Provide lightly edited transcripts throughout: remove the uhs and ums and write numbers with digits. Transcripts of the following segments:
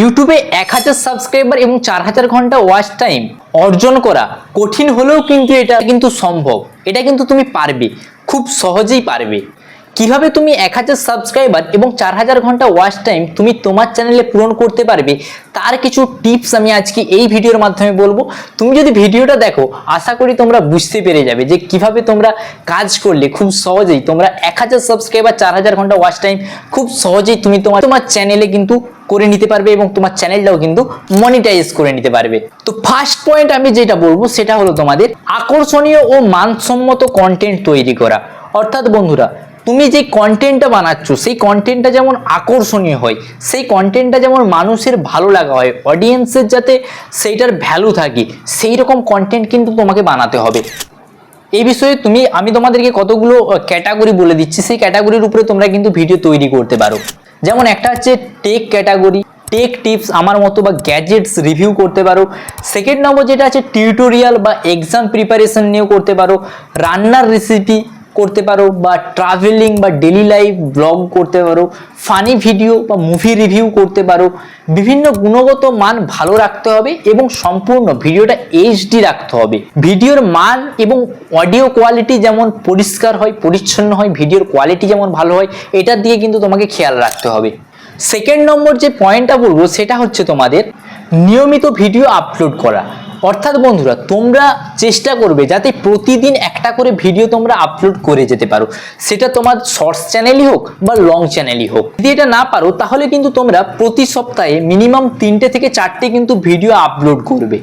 ইউটিউবে 1000 সাবস্ক্রাইবার এবং 4000 ঘন্টা ওয়াচ টাইম অর্জন করা কঠিন হলেও কিন্তু এটা কিন্তু সম্ভব। এটা কিন্তু তুমি পারবে, খুব সহজেই পারবে। কিভাবে তুমি 1000 সাবস্ক্রাইবার এবং 4000 ঘন্টা ওয়াচ টাইম তুমি তোমার চ্যানেলে পূরণ করতে পারবে তার কিছু টিপস আমি আজকে এই ভিডিওর মাধ্যমে বলবো। তুমি যদি ভিডিওটা দেখো আশা করি তোমরা বুঝতে পেরে যাবে যে কিভাবে তোমরা কাজ করলে খুব সহজেই তোমরা 1000 সাবস্ক্রাইবার 4000 ঘন্টা ওয়াচ টাইম খুব সহজেই তুমি তোমার চ্যানেলে কিন্তু করে নিতে পারবে এবং তোমার চ্যানেলটাও কিন্তু মনিটাইজ করে নিতে পারবে। তো ফার্স্ট পয়েন্ট আমি যেটা বলবো সেটা হলো তোমাদের আকর্ষণীয় ও মানসম্মত কন্টেন্ট তৈরি করা। অর্থাৎ বন্ধুরা, তুমি যে কন্টেন্টটা বানাচ্ছ সেই কন্টেন্টটা যেমন আকর্ষণীয় হয়, সেই কন্টেন্টটা যেমন মানুষের ভালো লাগা হয়, অডিয়েন্সের যাতে সেইটার ভ্যালু থাকে, সেই রকম কন্টেন্ট কিন্তু তোমাকে বানাতে হবে। এই বিষয়ে আমি তোমাদেরকে কতগুলো ক্যাটাগরি বলে দিচ্ছি, সেই ক্যাটাগরির উপরে তোমরা কিন্তু ভিডিও তৈরি করতে পারো। যেমন একটা হচ্ছে টেক ক্যাটাগরি, টেক টিপস আমার মতো বা গ্যাজেটস রিভিউ করতে পারো। সেকেন্ড নম্বর যেটা আছে টিউটোরিয়াল বা এক্সাম প্রিপারেশন নিয়েও করতে পারো, রান্নার রেসিপি করতে পারো, বা ট্রাভেলিং বা ডেলি লাইফ ব্লগ করতে পারো, ফানি ভিডিও বা মুভি রিভিউ করতে পারো। বিভিন্ন গুণগত মান ভালো রাখতে হবে এবং সম্পূর্ণ ভিডিওটা এইচডি রাখতে হবে। ভিডিওর মান এবং অডিও কোয়ালিটি যেমন পরিষ্কার হয়, পরিচ্ছন্ন হয়, ভিডিওর কোয়ালিটি যেমন ভালো হয়, এটার দিকে কিন্তু তোমাকে খেয়াল রাখতে হবে। সেকেন্ড নম্বর যে পয়েন্টটা বলবো সেটা হচ্ছে তোমাদের নিয়মিত ভিডিও আপলোড করা। অর্থাৎ বন্ধুরা, তোমরা চেষ্টা করবে যাতে প্রতিদিন একটা করে ভিডিও তোমরা আপলোড করে যেতে পারো, সেটা তোমার শর্টস চ্যানেলই হোক বা লং চ্যানেলই হোক। যদি এটা না পারো তাহলে কিন্তু তোমরা প্রতি সপ্তাহে মিনিমাম 3টে থেকে 4টে কিন্তু ভিডিও আপলোড করবে।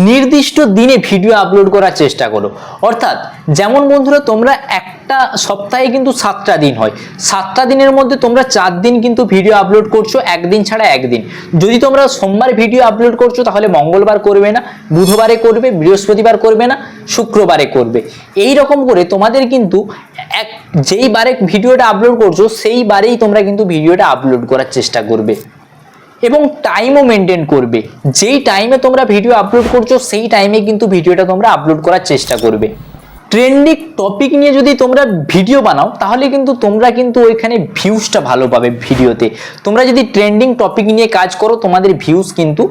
নির্দিষ্ট দিনে ভিডিও আপলোড করার চেষ্টা করো। অর্থাৎ যেমন বন্ধুরা, তোমরা একটা সপ্তাহে কিন্তু 7টা দিন হয়, 7টা দিনের মধ্যে তোমরা 4 দিন কিন্তু ভিডিও আপলোড করছো, একদিন ছাড়া একদিন। যদি তোমরা সোমবার ভিডিও আপলোড করছো তাহলে মঙ্গলবার করবে না, বুধবারে করবে, বৃহস্পতিবার করবে না, শুক্রবারে করবে। এই রকম করে তোমাদের কিন্তু যেই বারে ভিডিওটা আপলোড করছো সেই বারেই তোমরা কিন্তু ভিডিওটা আপলোড করার চেষ্টা করবে এবং টাইমও মেনটেন করবে। যেই টাইমে তোমরা ভিডিও আপলোড করছো সেই টাইমে কিন্তু ভিডিওটা তোমরা আপলোড করার চেষ্টা করবে। ট্রেন্ডিং টপিক নিয়ে যদি তোমরা ভিডিও বানাও তাহলে কিন্তু তোমরা কিন্তু ওইখানে ভিউজটা ভালো পাবে। ভিডিওতে তোমরা যদি ট্রেন্ডিং টপিক নিয়ে কাজ করো তোমাদের ভিউজ কিন্তু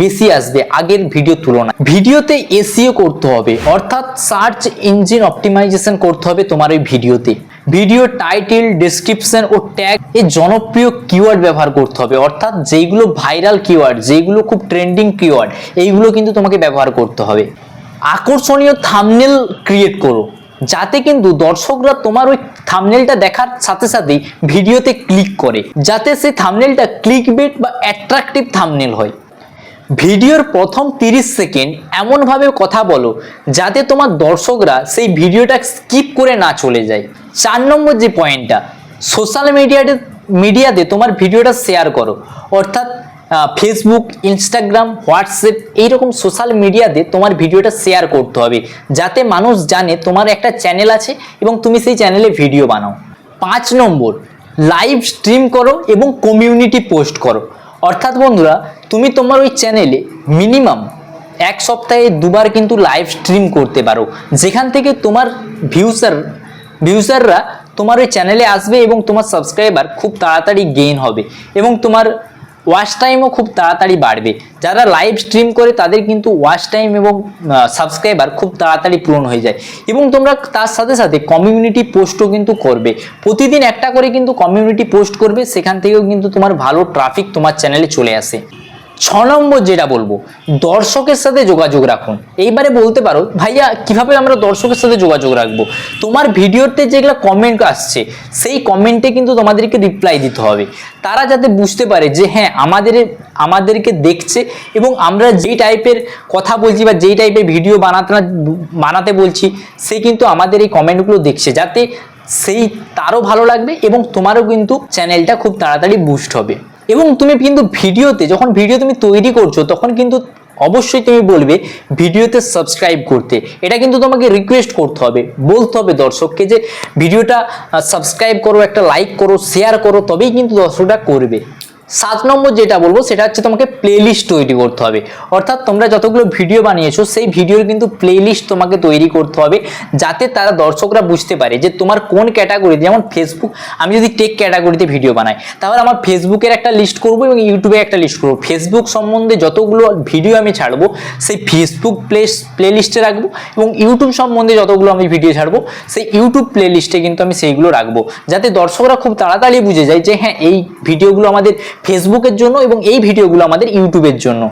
বেশি আসবে আগের ভিডিও তুলনায়। ভিডিওতে এসইও করতে হবে, অর্থাৎ সার্চ ইঞ্জিন অপটিমাইজেশন করতে হবে তোমার ওই ভিডিওতে। ভিডিও টাইটেল, ডেসক্রিপশন ও ট্যাগ এই জনপ্রিয় কিওয়ার্ড ব্যবহার করতে হবে। অর্থাৎ যেইগুলো ভাইরাল কিওয়ার্ড, যেইগুলো খুব ট্রেন্ডিং কিওয়ার্ড, এইগুলো কিন্তু তোমাকে ব্যবহার করতে হবে। আকর্ষণীয় থাম্বনেল ক্রিয়েট করো যাতে কিন্তু দর্শকরা তোমার ওই থাম্বনেলটা দেখার সাথে সাথেই ভিডিওতে ক্লিক করে, যাতে সেই থাম্বনেলটা ক্লিকবেট বা অ্যাট্রাকটিভ থাম্বনেল হয়। ভিডিওর প্রথম 30 সেকেন্ড এমনভাবে কথা বলো যাতে তোমার দর্শকরা সেই ভিডিওটা স্কিপ করে না চলে যায়। 4 নম্বর যে পয়েন্টটা, সোশ্যাল মিডিয়াতে তোমার ভিডিওটা শেয়ার করো। অর্থাৎ ফেসবুক, ইনস্টাগ্রাম, হোয়াটসঅ্যাপ এইরকম সোশ্যাল মিডিয়াতে তোমার ভিডিওটা শেয়ার করতে হবে যাতে মানুষ জানে তোমার একটা চ্যানেল আছে এবং তুমি সেই চ্যানেলে ভিডিও বানাও। 5 নম্বর, লাইভ স্ট্রিম করো এবং কমিউনিটি পোস্ট করো। অর্থাৎ বন্ধুরা, তুমি তোমার ওই চ্যানেলে মিনিমাম 1 সপ্তাহে 2বার কিন্তু লাইভ স্ট্রিম করতে পারো, যেখান থেকে তোমার ভিউজাররা তোমার ওই চ্যানেলে আসবে এবং তোমার সাবস্ক্রাইবার খুব তাড়াতাড়ি গেইন হবে এবং তোমার ওয়াচ টাইমও খুব তাড়াতাড়ি বাড়বে। যারা লাইভ স্ট্রিম করে তাদের কিন্তু ওয়াচ টাইম এবং সাবস্ক্রাইবার খুব তাড়াতাড়ি পূরণ হয়ে যায়। এবং তোমরা তার সাথে সাথে কমিউনিটি পোস্টও কিন্তু করবে, প্রতিদিন একটা করে কিন্তু কমিউনিটি পোস্ট করবে, সেখান থেকেও কিন্তু তোমার ভালো ট্রাফিক তোমার চ্যানেলে চলে আসে। 6 নম্বর যেটা বলবো, দর্শকের সাথে যোগাযোগ রাখুন। এইবারে বলতে পারো, ভাইয়া কিভাবে আমরা দর্শকের সাথে যোগাযোগ রাখবো? তোমার ভিডিওতে যেগুলো কমেন্ট আসছে সেই কমেন্টে কিন্তু তোমাদেরকে রিপ্লাই দিতে হবে। তারা যাতে বুঝতে পারে যে হ্যাঁ আমাদেরকে দেখছে এবং আমরা যেই টাইপের কথা বলছি বা যেই টাইপের ভিডিও বানাতে বলছি সে কিন্তু আমাদের এই কমেন্টগুলো দেখছে, যাতে তারও ভালো লাগবে এবং তোমারও কিন্তু চ্যানেলটা খুব তাড়াতাড়ি বুস্ট হবে। এবং তুমি কিন্তু যখন ভিডিও তুমি তৈরি করছো তখন কিন্তু অবশ্যই তুমি বলবে ভিডিওতে সাবস্ক্রাইব করতে। এটা কিন্তু তোমাকে রিকোয়েস্ট করতে হবে, বলতে হবে দর্শককে যে ভিডিওটা সাবস্ক্রাইব করো, একটা লাইক করো, শেয়ার করো, তবেই কিন্তু দর্শকরা করবে। 7 নম্বর যেটা বলবো সেটা হচ্ছে তোমাকে প্লেলিস্ট তৈরি করতে হবে। অর্থাৎ তোমরা যতগুলো ভিডিও বানিয়েছো সেই ভিডিওর কিন্তু প্লেলিস্ট তোমাকে তৈরি করতে হবে, যাতে তারা দর্শকরা বুঝতে পারে যে তোমার কোন ক্যাটাগরিতে, যেমন ফেসবুক, আমি যদি টেক ক্যাটাগরিতে ভিডিও বানাই তাহলে আমার ফেসবুকের একটা লিস্ট করবো এবং ইউটিউবে একটা লিস্ট করবো। ফেসবুক সম্বন্ধে যতগুলো ভিডিও আমি ছাড়বো সেই ফেসবুক প্লেলিস্টে রাখবো, এবং ইউটিউব সম্বন্ধে যতগুলো আমি ভিডিও ছাড়বো সেই ইউটিউব প্লেলিস্টে কিন্তু আমি সেইগুলো রাখবো, যাতে দর্শকরা খুব তাড়াতাড়ি বুঝে যায় যে হ্যাঁ এই ভিডিওগুলো আমাদের ফেসবুকের জন্য এবং এই ভিডিওগুলো আমাদের ইউটিউবের জন্য।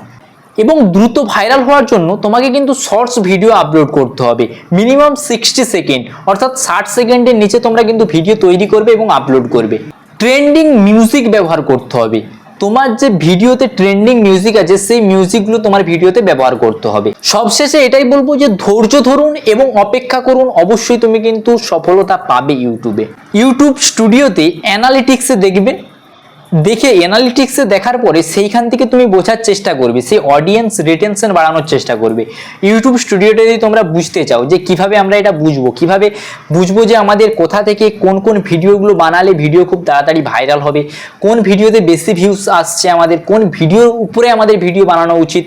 এবং দ্রুত ভাইরাল হওয়ার জন্য তোমাকে কিন্তু শর্টস ভিডিও আপলোড করতে হবে, মিনিমাম 60 সেকেন্ড, অর্থাৎ 60 সেকেন্ডের নিচে তোমরা কিন্তু ভিডিও তৈরি করবে এবং আপলোড করবে। ট্রেন্ডিং মিউজিক ব্যবহার করতে হবে, তোমার যে ভিডিওতে ট্রেন্ডিং মিউজিক আছে সেই মিউজিকগুলো তোমার ভিডিওতে ব্যবহার করতে হবে। সবশেষে এটাই বলবো যে ধৈর্য ধরুন এবং অপেক্ষা করুন, অবশ্যই তুমি কিন্তু সফলতা পাবে ইউটিউবে। ইউটিউব স্টুডিওতে অ্যানালিটিক্সে দেখবে, দেখে অ্যানালিটিক্সে দেখার পরে সেইখান থেকে তুমি বোঝার চেষ্টা করবে, সেই অডিয়েন্স রিটেনশন বাড়ানোর চেষ্টা করবে। ইউটিউব স্টুডিওটা যদি তোমরা বুঝতে চাও যে কিভাবে আমরা এটা কিভাবে বুঝবো যে আমাদের কোথা থেকে কোন কোন ভিডিওগুলো বানালে ভিডিও খুব তাড়াতাড়ি ভাইরাল হবে, কোন ভিডিওতে বেশি ভিউজ আসছে, আমাদের কোন ভিডিওর উপরে আমাদের ভিডিও বানানো উচিত,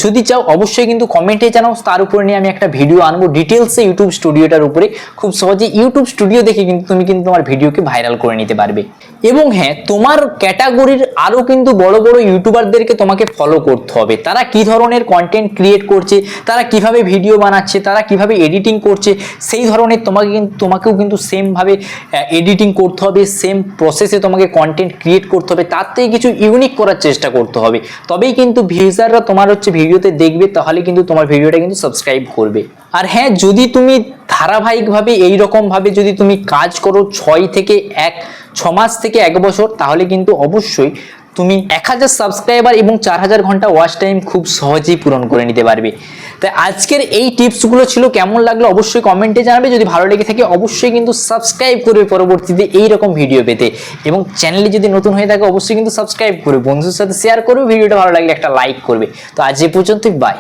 যদি চাও অবশ্যই কিন্তু কমেন্টে জানাও, তার উপরে নিয়ে আমি একটা ভিডিও আনবো ডিটেলসে ইউটিউব স্টুডিওটার উপরে। খুব সহজে ইউটিউব স্টুডিও দেখে কিন্তু তুমি কিন্তু তোমার ভিডিওকে ভাইরাল করে নিতে পারবে। এবং হ্যাঁ, তোমার ক্যাটাগরির আরও কিন্তু বড় বড় ইউটিউবারদেরকে তোমাকে ফলো করতে হবে, তারা কি ধরনের কন্টেন্ট ক্রিয়েট করছে, তারা কিভাবে ভিডিও বানাচ্ছে, তারা কিভাবে এডিটিং করছে, সেই ধরনের তোমাকেও কিন্তু সেমভাবে এডিটিং করতে হবে, সেম প্রসেসে তোমাকে কন্টেন্ট ক্রিয়েট করতে হবে, তার থেকে কিছু ইউনিক করার চেষ্টা করতে হবে, তবেই কিন্তু ভিউজাররা তোমার ভিডিওতে দেখবে, তাহলে কিন্তু তোমার ভিডিওটা কিন্তু সাবস্ক্রাইব করবে। আর হ্যাঁ, যদি তুমি ধারাবাহিকভাবে এইরকমভাবে যদি তুমি কাজ করো 6 মাস থেকে 1 বছর, তাহলে কিন্তু অবশ্যই তুমি 1000 সাবস্ক্রাইবার এবং 4000 ঘন্টা ওয়াচ টাইম খুব সহজেই পূরণ করে নিতে পারবে। তাই আজকের এই টিপসগুলো ছিল, কেমন লাগলো অবশ্যই কমেন্টে জানাবে। যদি ভালো লেগে থাকে অবশ্যই কিন্তু সাবস্ক্রাইব করবে পরবর্তীতে এইরকম ভিডিও পেতে, এবং চ্যানেলে যদি নতুন হয়ে থাকে অবশ্যই কিন্তু সাবস্ক্রাইব করবে, বন্ধুদের সাথে শেয়ার করবে, ভিডিওটা ভালো লাগলে একটা লাইক করবে। তো আজ এই পর্যন্তই, বাই।